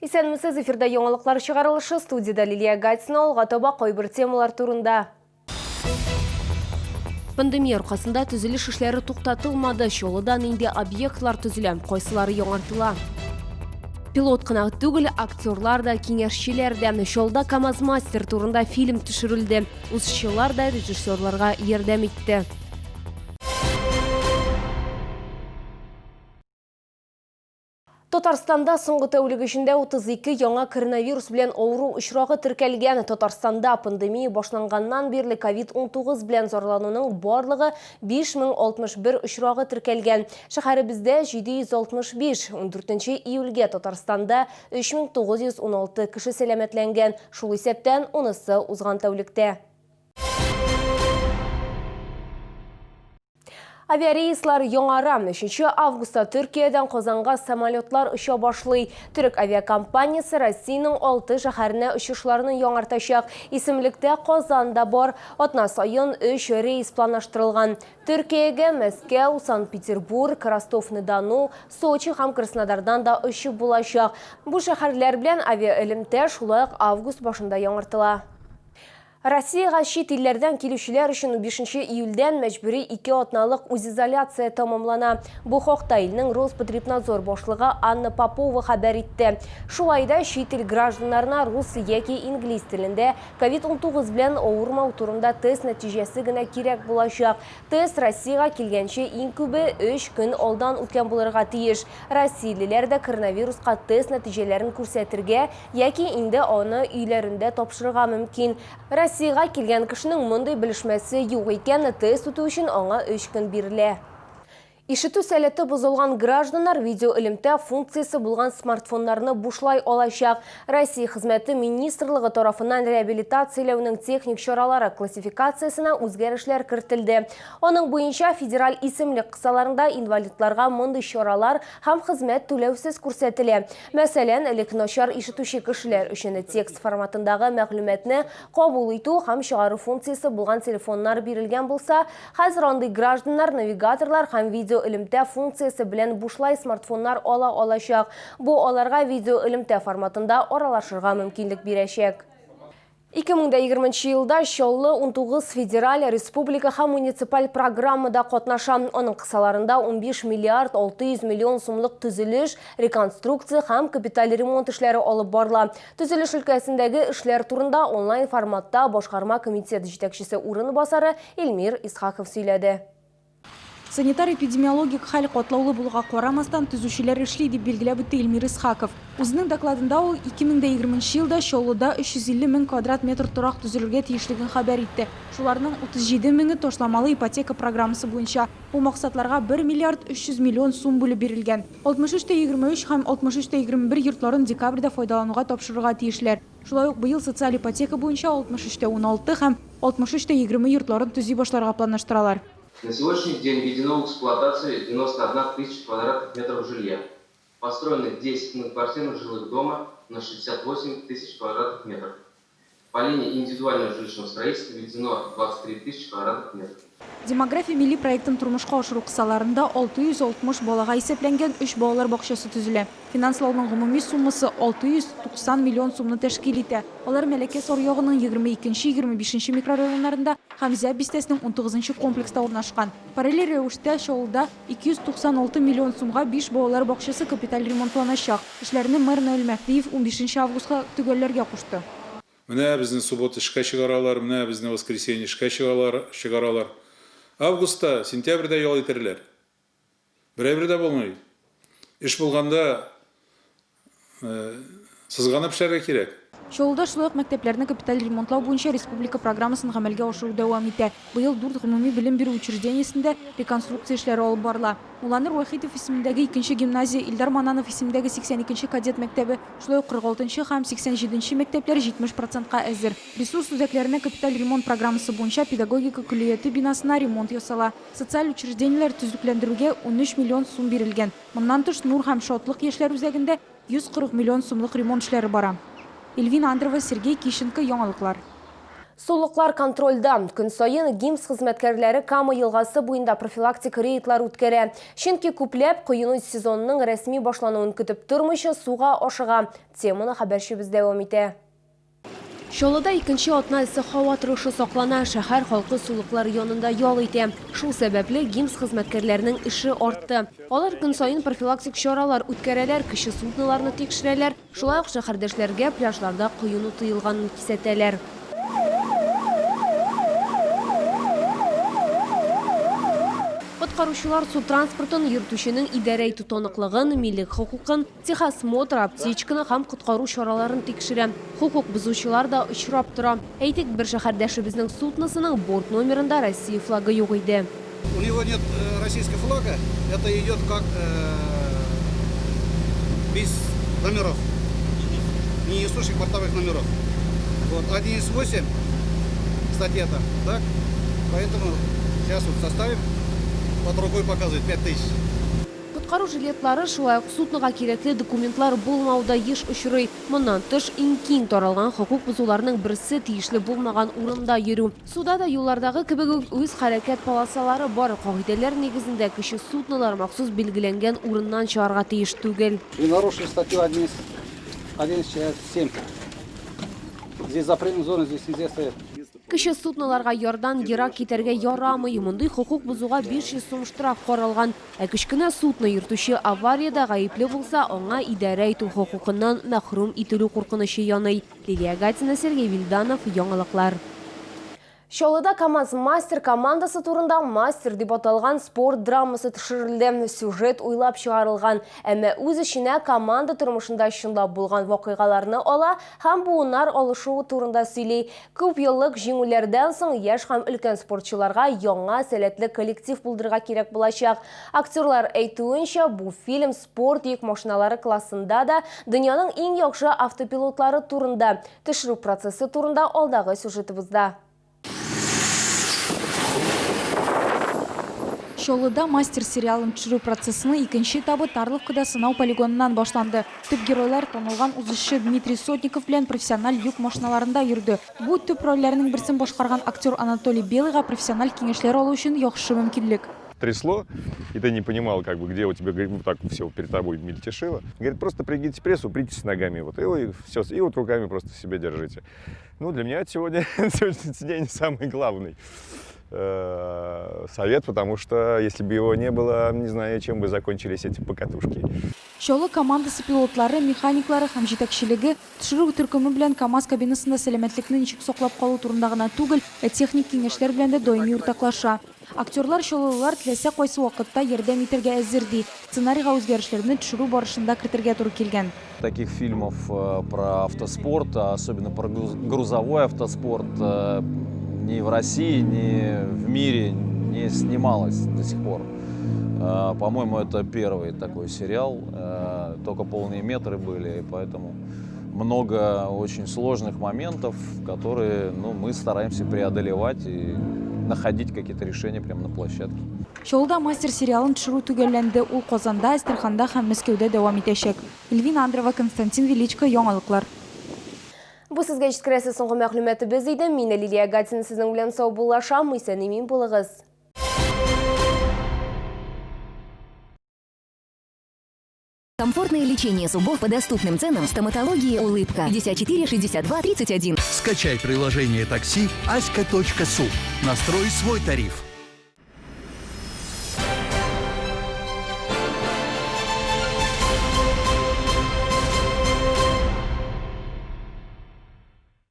Исәнмесез, эфирда яңалыклар чыгарылышы, студияда Лилия Гатсина, алга таба кайбер темалар турында. Пандемия аркасында төзелеш эшләре туктатылмады. Чолыда нинди объектлар төзелә, кайсылары яңартыла. Пилот кына түгел, актерлар да, киңәшчеләр дә. Чолда КамАЗ мастер турында фильм төшерелде. Узчылар да режиссерларга ярдәм итте. Татарстанда соңгы тәүлек эчендә 32 яңа коронавирус белән авыру очрагы теркәлгән. Татарстанда пандемия башланганнан бирле COVID-19 белән зарлануның барлыгы 5061 очрагы теркәлгән. Шәһәребездә 765, 14 июльгә Татарстанда 3916 кеше сәламәтләнгән. Шул исәптән унысы узган тәүлектә. Авиарейслар яңара. 3 августта Төркиядән Казанга самолетлар оча башлый. Төрек авиакомпаниясе Россиянең 6 шәһәренә очышларны яңартачак. Исемлектә Казанда бар. Атна саен 3 рейс планлаштырылган. Төркиягә Мәскәү, Санкт-Петербург, Ростов-на-Дону, Сочи һәм Краснодардан да очып булачак. Бу шәһәрләр белән авиаэлемтә шулай ук август башында яңартыла. Россияга чит илләрдән килүчеләр өчен 5 июльдән мәҗбүри 2 атналык үзизоляция тамамлана. Бу хакта илнең Роспотребнадзор башлыгы Анна Попова хәбәр итте. Шулай да чит ил гражданнарына рус яки инглиз телендә COVID-19 белән авырмау турында тест нәтиҗәсе генә кирәк булачак. Тест Россиягә килгәнче иң күбе 3 көн алдан үткән булырга тиеш. Россиялеләр дә коронавируска тест нәтиҗәләрен күрсәтергә яки инде аны өйләрендә тапшырырга мөмкин. Россиягә килгән кешенең мондый белешмәсе юк икән, тест үтү өчен аңа 3 көн бирелә. Ишетү сәләте бозылган гражданнар видеоэлемтә функциясе булган смартфоннарны бушлай алачак. Россия хезмәте министрлыгы тарафыннан реабилитацияләүнең техник чаралары классификациясенә үзгәрешләр кертелде. Аның буенча федераль исемлек кысаларында инвалидларга мондый чаралар һәм хезмәт түләүсез күрсәтелә. Мәсәлән, элек начар ишетүче кешеләр өчен текст форматындагы мәгълүматны кабул итү һәм чыгару функциясе булган телефоннар бирелгән булса, хәзер андый гражданнар навигаторлар һәм видео элемтә функциясе белән бушлай смартфоннар ала алачак. Бу аларга видео элемтә форматында аралашырга мөмкинлек бирәчәк. 2020 елда Чаллы 19 федераль, республика һәм муниципаль программада катнаша. Аның кысаларында 15 миллиард 600 миллион сумлык төзелеш, реконструкция һәм капиталь ремонт эшләре алып барыла. Төзелеш өлкәсендәге эшләр турында онлайн форматта башкарма комитет җитәкчесе урынбасары Эльмир Исхаков сөйләде. Санитар-эпидемиологик хәл катлаулы булуга карамастан төзүчеләр эшли дип билгеләп үтте Эльмир Исхаков. Үзенең докладында ул 2020 елда Чаллыда 350 мең квадрат метр торак төзелергә тиешлеген хәбәр итте. Шуларның 37 меңе ташламалы ипотека программасы буенча. Бу максатларга 1 миллиард 300 миллион сум бүлеп бирелгән. 63/23 һәм 63/21 йортларын декабрьдә файдалануга тапшырырга тиешләр. Шулай ук быел социаль ипотека буенча 63/16 һәм 63/20 йортларын төзи башларга планлаштыралар. На сегодняшний день введено в эксплуатацию 91 тысяч квадратных метров жилья. Построено 10 многоквартирных жилых дома на 68 тысяч квадратных метров. По линии индивидуального жилищного строительства введено 23 тысячи квадратных метров. Демография милли проектын тормышка ашыру кысаларында 660 балага исәпләнгән 3 балалар бакчасы төзелә. Финанслауның гомуми суммасы 690 миллион сумны тәшкил итә. Алар Мәләкәс аръягының 22-25 микрорайоннарында һәм Зәб бистәсенең 19 комплекста урнашкан. Параллель рәвештә Чаллыда 296 миллион сумга 5 балалар бакчасы капиталь ремонтланачак. Эшләрне мэр Наил Мәхдиев 15 августка төгәлләргә кушты. Менә безне суббота эшкә чыгаралар, менә безне воскресенье эшкә чыгаралар. Августта, сентябрьдә ял итерләр. Берәбердә булмый. Эш булганда сызганып эшләргә кирәк. Чаллыда шулай ук мәктәпләрне капиталь ремонтлау буенча республика программасын гамәлгә ашыру дәвам итә. Быел 4 гомуми белем бирү учреждениесендә реконструкция эшләре алып барыла. Муланыр Вахитов исемендәге 2-нче гимназия, Илдар Мананов исемендәге 82-нче кадет мәктәбе, шулай ук 46-нчы һәм 87-нче мәктәпләр 70%-ка әзер. Ресурс үзәкләренә капиталь ремонт программасы буенча педагогика күллияте бинасына ремонт ясала. Социаль учреждениеләр төзекләндерүгә 13 миллион сум бирелгән. Моннан тыш Нур һәм Шатлык яшьләр үзәгендә 140 миллион сумлык ремонт эшләре бара. Эльвина Андрова, Сергей Кищенко, яңалыклар. Сулыклар контрольда. Күн сайын ГИМС хезмәткәрләре Кама елгасы буенда профилактик рейдлар үткәрә. Чөнки күпләп коену сезонының рәсми башлануын көтеп тормыйча суга ашыга. Теманы хәбәрчебез дәвам итә. Чаллыда икенче атна исе һава торышы саклана, шәһәр халкы сулыклар янында ял итә. Шул сәбәпле ГИМС хезмәткәрләренең эше артты. Алар көн сайын профилактик чаралар үткәрәләр, кече судноларны тикшерәләр, шулай ук шәһәрдәшләргә пляжларда коену тыелганын кисәтәләр. Коткаручылар су транспортын йөртүченең идарә итү таныклыгын, милек хокукын, техосмотр, аптечканы һәм коткару чараларын тикшерә. Хокук бузучылар да очрап тора. Әйтик, бер шәһәрдәшебезнең судносының борт номерында Россия флагы юк иде. У него нет российского флага, это идет как без номеров, не несущих бортовых номеров. Вот 1.8 статья-то, так? Поэтому сейчас вот составим. Под рукой показывает 5000. Коткару жилетлары шулай ук судныга кирәкле документлар булмауда еш очрый. Моннан тыш иң киң таралган хокук бузуларның берсе тиешле булмаган урында йөрү. Суда да юллардагы кебек үк үз хәрәкәт полосалары бар. Кагыйдәләр нигезендә кече суднолар махсус билгеләнгән урыннан чыгарга тиеш түгел. И нарушили статью 11.7. Здесь запретная зона, здесь нельзя стоять. Кече судноларга ярдан ерак китәргә ярамый. Мондый хокук бузуга 500 сум штраф каралган. Ә кечкенә судно йөртүче авариядә гаепле булса, аңа идарә итү хокукыннан мәхрүм ителү куркынычы яный. Лилия Гатина, Сергей Вильданов, яңалыклар. Чаллыда КамАЗ мастер командасы турында мастер дип аталган спорт драмасы төшерелде. Сюжет уйлап чыгарылган, әмма үз эченә команда тормышында чынлап булган вакыйгаларны ала һәм буыннар алышуы турында сөйли. Күп еллык җиңүләрдән соң яшь һәм өлкән спортчыларга яңа сәләтле коллектив булдырырга кирәк булачак. Актерлар әйтүенчә, бу фильм спорт йөк машиналары классында да дөньяның иң яхшы автопилотлары турында, төшерү процессы турында алдагы сюжетыбызда. Чаллыда мастер сериалын төшерү процессының икенче этабы Тарловкада сынау полигонынан башланды. Төп геройлар танылган узышчы Дмитрий Сотников белән профессиональ юк машиналарында йөрде. Бу төп рольләрнең берсен башкарган актер Анатолий Белыйга профессиональ киңәшләр алу өчен яхшы мөмкинлек. Трясло, и ты не понимал, как бы, где у тебя, вот так все перед тобой мельтешило. Говорит, просто пригните пресс, упритесь ногами, вот, и все, и вот руками просто себя держите. Ну, для меня это сегодняшний день самый главный совет, потому что если бы его не было, не знаю, чем бы закончились эти покатушки. Чаллы командасы пилотлары, механиклары һәм җитәкчелеге төшерү төркеме белән КамАЗ кабинасында сәламәтлекне ничек саклап калу турында гына түгел, техник киңәшләр белән дә даими уртаклаша. Актерлар чаллылар теләсә кайсы вакытта ярдәм итәргә әзер ди. Сценарийга үзгәрешләрне төшерү барышында кертергә туры килгән. Таких фильмов про автоспорт, особенно про грузовой автоспорт, ни в России, ни в мире не снималось до сих пор. По-моему, это первый такой сериал, только полные метры были, поэтому много очень сложных моментов, которые мы стараемся преодолевать и находить какие-то решения прямо на площадке. Чаллыда мастер сериалын төшерү төгәлләнде. Ул Казанда, Астраханда һәм Мәскәүдә дәвам итәчәк. Эльвина Андреева, Константин Величко, яңалыклар. Бу сезгә җиткерәсе соңгы мәгълүматыбыз иде. Мин Лилия Гатина сезнең белән сау булашам. Исән-имин булыгыз. Комфортное лечение зубов по доступным ценам. Стоматология «Улыбка». 54 62 31. Скачай приложение такси aska.su. Настрой свой тариф.